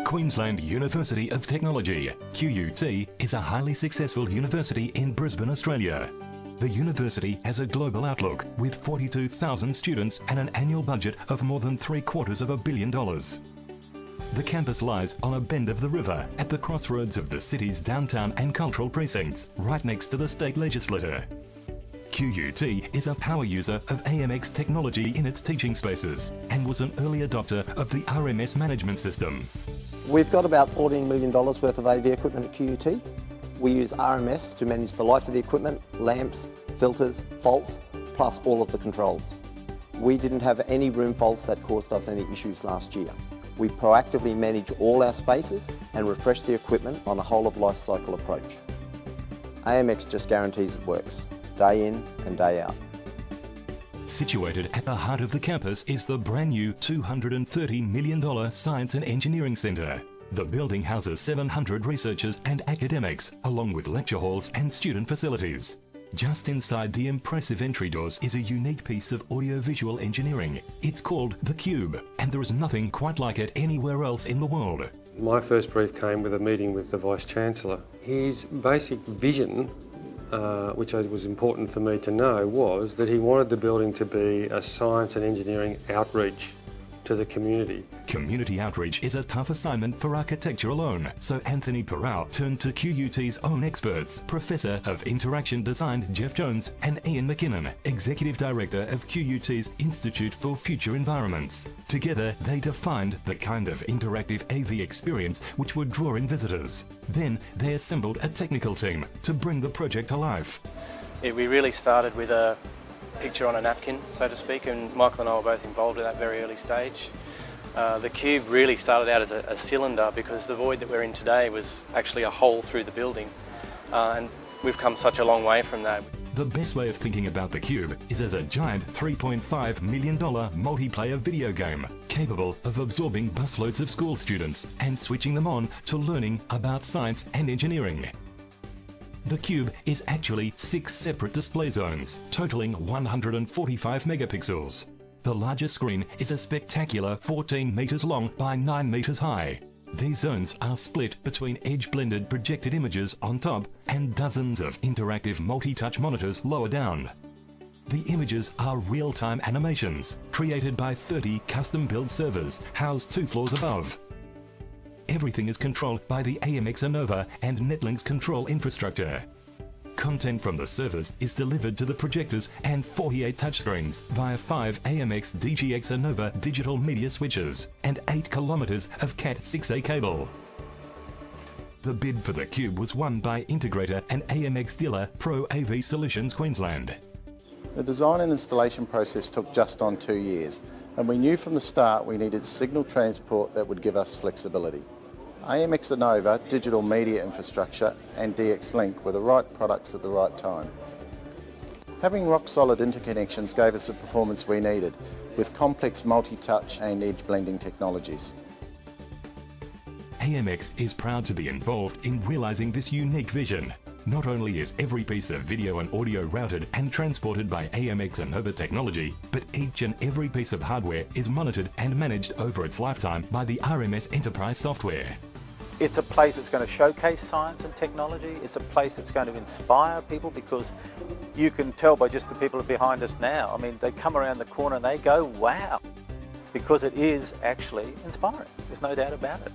Queensland University of Technology, QUT, is a highly successful university in Brisbane, Australia. The university has a global outlook with 42,000 students and an annual budget of more than $750 million. The campus lies on a bend of the river at the crossroads of the city's downtown and cultural precincts, right next to the state legislature. QUT is a power user of AMX technology in its teaching spaces and was an early adopter of the RMS management system. We've got about $14 million worth of AV equipment at QUT. We use RMS to manage the life of the equipment, lamps, filters, faults, plus all of the controls. We didn't have any room faults that caused us any issues last year. We proactively manage all our spaces and refresh the equipment on a whole of life cycle approach. AMX just guarantees it works, day in and day out. Situated at the heart of the campus is the brand new $230 million Science and Engineering Centre. The building houses 700 researchers and academics, along with lecture halls and student facilities. Just inside the impressive entry doors is a unique piece of audiovisual engineering. It's called the Cube, and there is nothing quite like it anywhere else in the world. My first brief came with a meeting with the Vice-Chancellor. His basic vision, which was important for me to know, was that he wanted the building to be a science and engineering outreach to the community. Community outreach is a tough assignment for architecture alone, so Anthony Perau turned to QUT's own experts, Professor of Interaction Design Jeff Jones and Ian McKinnon, Executive Director of QUT's Institute for Future Environments. Together, they defined the kind of interactive AV experience which would draw in visitors. Then, they assembled a technical team to bring the project to life. We really started with a picture on a napkin, so to speak, and Michael and I were both involved at that very early stage. The cube really started out as a cylinder because the void that we're in today was actually a hole through the building, and we've come such a long way from that. The best way of thinking about the cube is as a giant $3.5 million multiplayer video game, capable of absorbing busloads of school students and switching them on to learning about science and engineering. The cube is actually 6 separate display zones, totaling 145 megapixels. The largest screen is a spectacular 14 meters long by 9 meters high. These zones are split between edge-blended projected images on top and dozens of interactive multi-touch monitors lower down. The images are real-time animations created by 30 custom-built servers housed 2 floors above. Everything is controlled by the AMX Anova and Netlink's control infrastructure. Content from the servers is delivered to the projectors and 48 touchscreens via 5 AMX DGX Anova digital media switches and 8 kilometers of Cat6A cable. The bid for the cube was won by integrator and AMX dealer Pro AV Solutions Queensland. The design and installation process took just on 2 years, and we knew from the start we needed signal transport that would give us flexibility. AMX Anova, digital media infrastructure and DX Link were the right products at the right time. Having rock-solid interconnections gave us the performance we needed, with complex multi-touch and edge blending technologies. AMX is proud to be involved in realising this unique vision. Not only is every piece of video and audio routed and transported by AMX Anova technology, but each and every piece of hardware is monitored and managed over its lifetime by the RMS Enterprise software. It's a place that's going to showcase science and technology. It's a place that's going to inspire people, because you can tell by just the people behind us now. I mean, they come around the corner and they go, wow, because it is actually inspiring. There's no doubt about it.